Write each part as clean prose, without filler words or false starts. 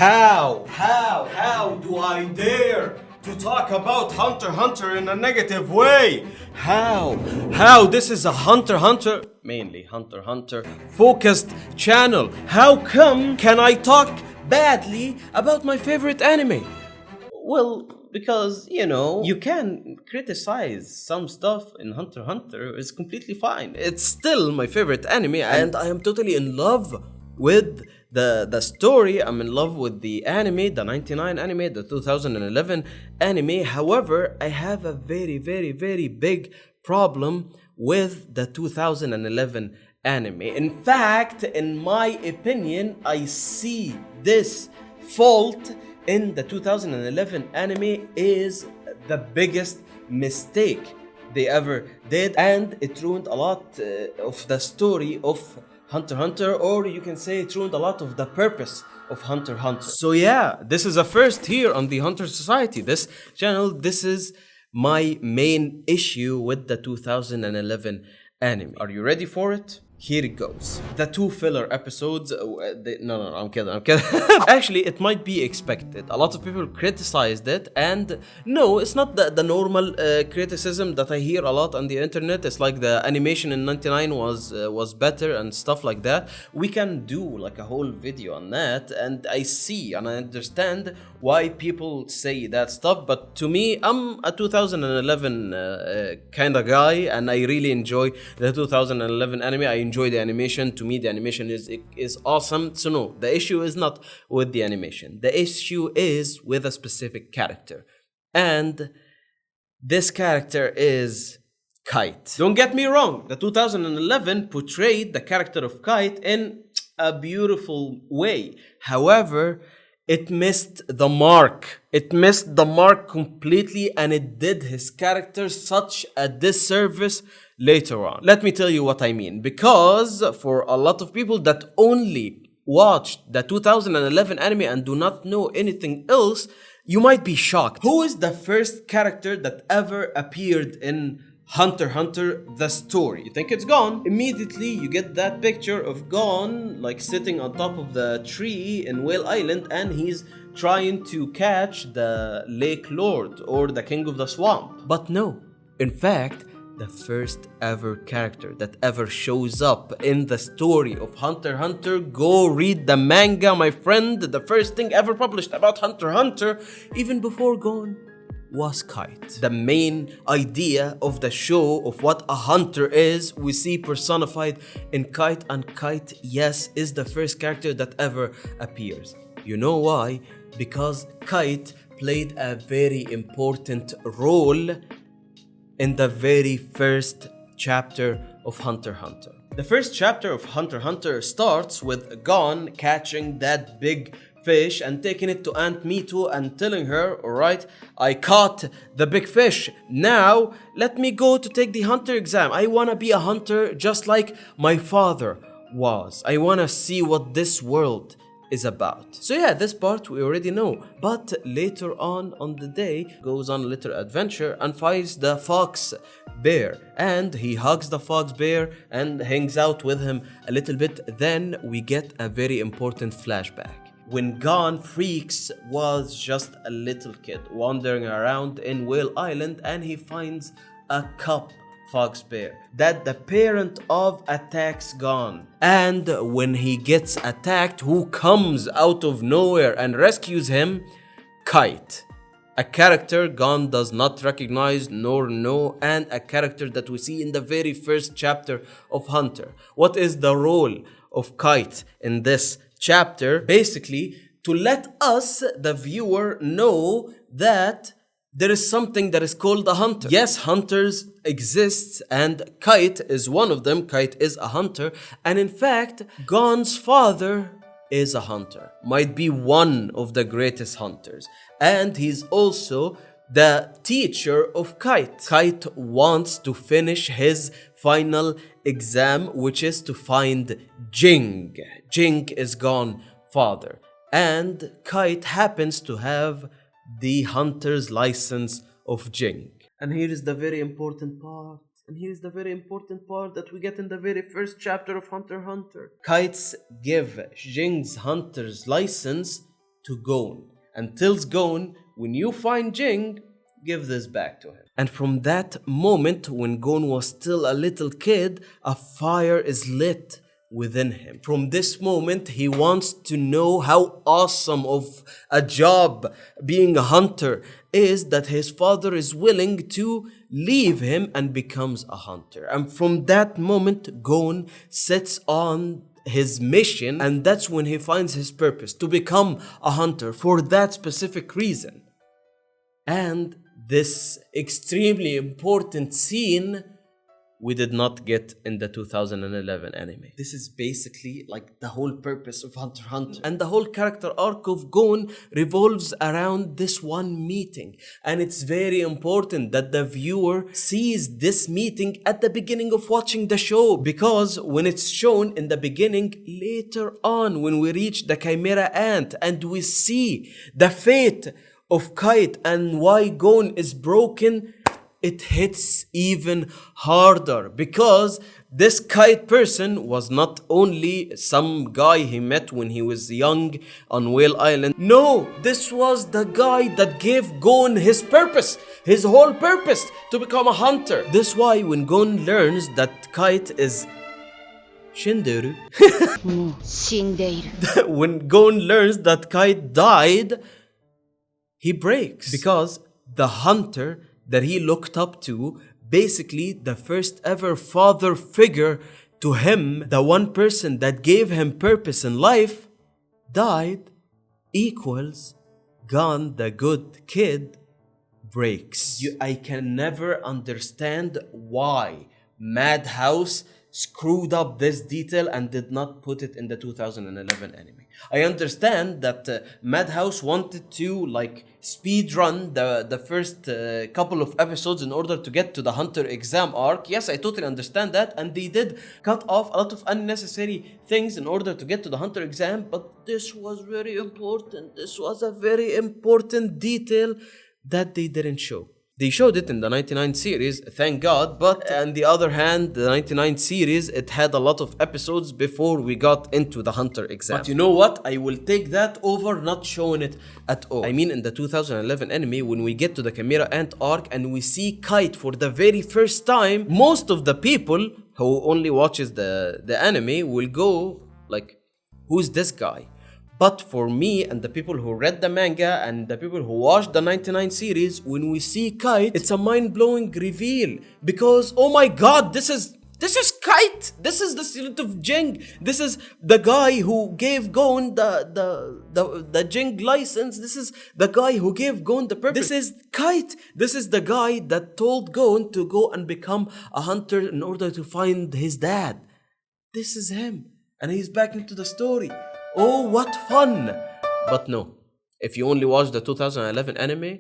How do I dare to talk about Hunter x Hunter in a negative way? How this is a Hunter x Hunter, mainly Hunter x Hunter focused channel. How come can I talk badly about my favorite anime? Well, because, you can criticize some stuff in Hunter x Hunter. It's completely fine. It's still my favorite anime, and I am totally in love with the story. I'm in love with the anime, the 99 anime, the 2011 anime. However, I have a very, very, very big problem with the 2011 anime. In fact, in my opinion, I see this fault in the 2011 anime is the biggest mistake they ever did, and it ruined a lot of the story of Hunter x Hunter, or you can say it ruined a lot of the purpose of Hunter x Hunter. So yeah, this is a first here on the Hunter Society, this channel. This is my main issue with the 2011 anime. Are you ready for it? Here it goes. The 2 filler episodes. No, I'm kidding. Actually, it might be expected. A lot of people criticized it, and no, it's not the normal criticism that I hear a lot on the internet. It's like the animation in 99 was better and stuff like that. We can do like a whole video on that, and I see and I understand why people say that stuff. But to me, I'm a 2011 kind of guy, and I really enjoy the 2011 anime. I enjoy the animation. To me, the animation is awesome. So no, the issue is not with the animation. The issue is with a specific character, and this character is Kite. Don't get me wrong, the 2011 portrayed the character of Kite in a beautiful way. However, it missed the mark. It missed the mark completely, and it did his character such a disservice later on. Let me tell you what I mean. Because for a lot of people that only watched the 2011 anime and do not know anything else, you might be shocked. Who is the first character that ever appeared in Hunter x Hunter, the story? You think it's Gon. Immediately you get that picture of Gon like sitting on top of the tree in Whale Island, and he's trying to catch the Lake Lord or the King of the Swamp. But no, in fact, the first ever character that ever shows up in the story of Hunter x Hunter, go read the manga, my friend. The first thing ever published about Hunter x Hunter, even before Gon, was Kite. The main idea of the show of what a hunter is, we see personified in Kite, and Kite, yes, is the first character that ever appears. You know why? Because Kite played a very important role in the very first chapter of Hunter x Hunter. The first chapter of Hunter x Hunter starts with Gon catching that big fish and taking it to Aunt Mito and telling her, alright, I caught the big fish. Now, let me go to take the hunter exam. I wanna be a hunter just like my father was. I wanna see what this world is about. So yeah, this part we already know. But later on the day, goes on a little adventure and finds the fox bear. And he hugs the fox bear and hangs out with him a little bit. Then we get a very important flashback. When Gon Freaks was just a little kid wandering around in Whale Island, and he finds a cub fox bear that the parent of attacks Gon. And when he gets attacked, who comes out of nowhere and rescues him? Kite. A character Gon does not recognize nor know, and a character that we see in the very first chapter of Hunter. What is the role of Kite in this chapter? Basically, to let us, the viewer, know that there is something that is called a hunter. Yes, hunters exist, and Kite is one of them. Kite is a hunter, and in fact, Gon's father is a hunter. Might be one of the greatest hunters, and he's also the teacher of Kite. Kite wants to finish his final exam, which is to find Jing. Jing is Gon's father, and Kite happens to have the hunter's license of Jing. And here is the very important part. That we get in the very first chapter of Hunter x Hunter. Kites give Jing's hunter's license to Gon and tells Gon, when you find Jing, give this back to him. And from that moment, when Gon was still a little kid, a fire is lit within him. From this moment, he wants to know how awesome of a job being a hunter is, that his father is willing to leave him and becomes a hunter. And from that moment, Gon sets on his mission, and that's when he finds his purpose, to become a hunter for that specific reason. And this extremely important scene we did not get in the 2011 anime. This is basically like the whole purpose of Hunter x Hunter. And the whole character arc of Gon revolves around this one meeting. And it's very important that the viewer sees this meeting at the beginning of watching the show. Because when it's shown in the beginning, later on when we reach the Chimera Ant and we see the fate of Kite and why Gon is broken, it hits even harder, because this Kite person was not only some guy he met when he was young on Whale Island. No, this was the guy that gave Gon his purpose, his whole purpose, to become a hunter. This why when Gon learns that Kite is Shinderu, when Gon learns that Kite died, he breaks, because the hunter that he looked up to, basically the first ever father figure to him, the one person that gave him purpose in life, died, equals Gon, the good kid, breaks. I can never understand why Madhouse screwed up this detail and did not put it in the 2011 anime. I understand that Madhouse wanted to like speed run the first couple of episodes in order to get to the Hunter exam arc. Yes, I totally understand that, and they did cut off a lot of unnecessary things in order to get to the Hunter exam, but this was very important. This was a very important detail that they didn't show. They showed it in the 99 series, thank God, but on the other hand, the 99 series, it had a lot of episodes before we got into the Hunter exam. But you know what? I will take that over not showing it at all. I mean, in the 2011 anime, when we get to the Chimera Ant arc and we see Kite for the very first time, most of the people who only watches the anime will go like, who's this guy? But for me and the people who read the manga and the people who watched the 99 series, when we see Kite, it's a mind-blowing reveal, because oh my god, this is Kite. This is the student of Jing. This is the guy who gave Gon the Jing license. This is the guy who gave Gon the purpose. This is Kite. This is the guy that told Gon to go and become a hunter in order to find his dad. This is him, and he's back into the story. Oh, what fun! But no, if you only watch the 2011 anime,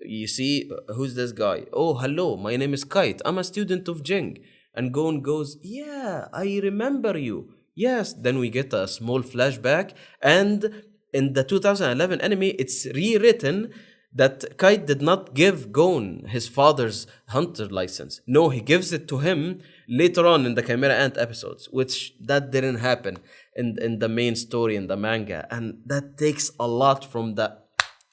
you see, who's this guy? Oh, hello, my name is Kite. I'm a student of Jing. And Gon goes, yeah, I remember you. Yes, then we get a small flashback. And in the 2011 anime, it's rewritten that Kite did not give Gon his father's hunter license. No, he gives it to him later on in the Chimera Ant episodes, which that didn't happen in the main story in the manga. And that takes a lot from the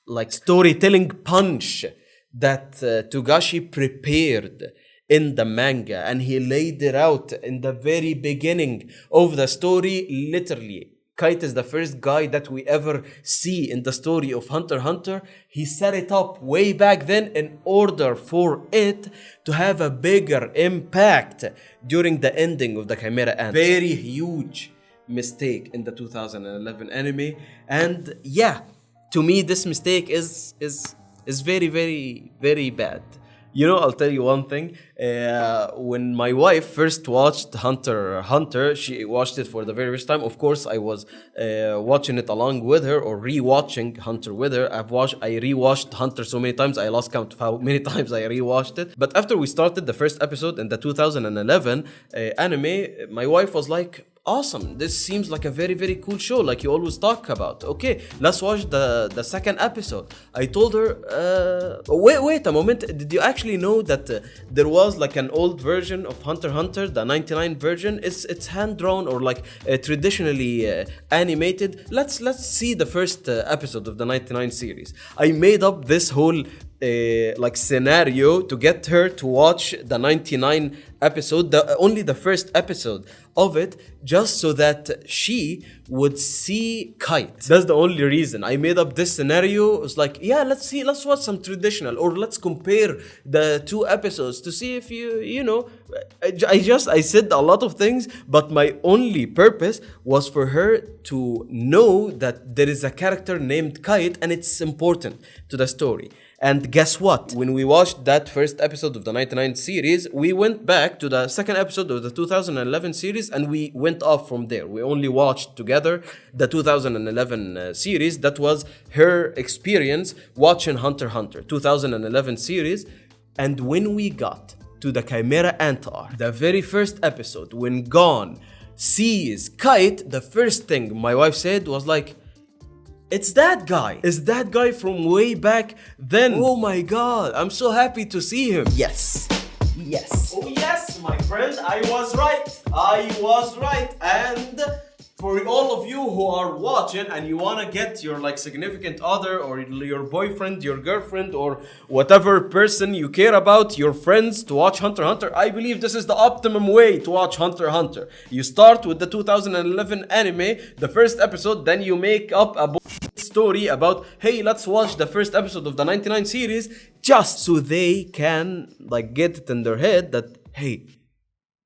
like storytelling punch that Togashi prepared in the manga, and he laid it out in the very beginning of the story. Literally, Kite is the first guy that we ever see in the story of Hunter x Hunter. He set it up way back then in order for it to have a bigger impact during the ending of the Chimera Ant. Very huge mistake in the 2011 anime. And yeah, to me this mistake is very, very, very bad. You know, I'll tell you one thing. When my wife first watched Hunter x Hunter, she watched it for the very first time. Of course, I was watching it along with her, or rewatching Hunter with her. I rewatched Hunter so many times, I lost count of how many times I rewatched it. But after we started the first episode in the 2011 anime, my wife was like, awesome, this seems like a very very cool show, like you always talk about. Okay, let's watch the second episode. I told her, wait a moment, did you actually know that there was like an old version of Hunter x Hunter, the 99 version? It's hand drawn or like traditionally animated. Let's see the first episode of the 99 series. I made up this whole like scenario to get her to watch the 99 episode, only the first episode of it, just so that she would see Kite. That's the only reason I made up this scenario. It's like, yeah, let's watch some traditional, or let's compare the two episodes to see if you know. I said a lot of things, but my only purpose was for her to know that there is a character named Kite and it's important to the story. And guess what? When we watched that first episode of the 99 series, we went back to the second episode of the 2011 series and we went off from there. We only watched together the 2011 series. That was her experience watching Hunter x Hunter 2011 series. And when we got to the Chimera Antar, the very first episode, when Gon sees Kite, the first thing my wife said was like, it's that guy. It's that guy from way back then. Oh my god, I'm so happy to see him. Yes. Yes. Oh yes, my friend, I was right. I was right. And for all of you who are watching and you want to get your like significant other or your boyfriend, your girlfriend, or whatever person you care about, your friends, to watch Hunter x Hunter, I believe this is the optimum way to watch Hunter x Hunter. You start with the 2011 anime, the first episode, then you make up a story about, hey, let's watch the first episode of the 99 series, just so they can like get it in their head that, hey,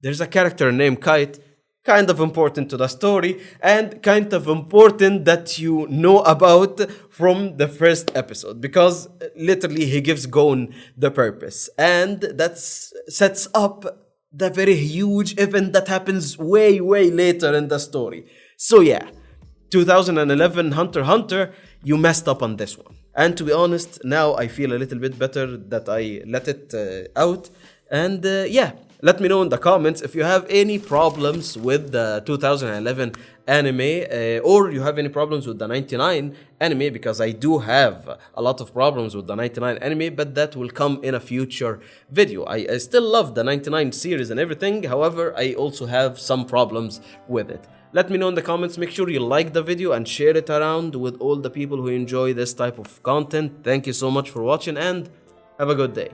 there's a character named Kite, kind of important to the story and kind of important that you know about from the first episode, because literally he gives Gon the purpose, and that sets up the very huge event that happens way later in the story. So yeah, 2011 Hunter x Hunter, you messed up on this one. And to be honest, now I feel a little bit better that I let it out. And yeah, let me know in the comments if you have any problems with the 2011 anime or you have any problems with the 99 anime, because I do have a lot of problems with the 99 anime, but that will come in a future video. I still love the 99 series and everything, however, I also have some problems with it. Let me know in the comments. Make sure you like the video and share it around with all the people who enjoy this type of content. Thank you so much for watching and have a good day.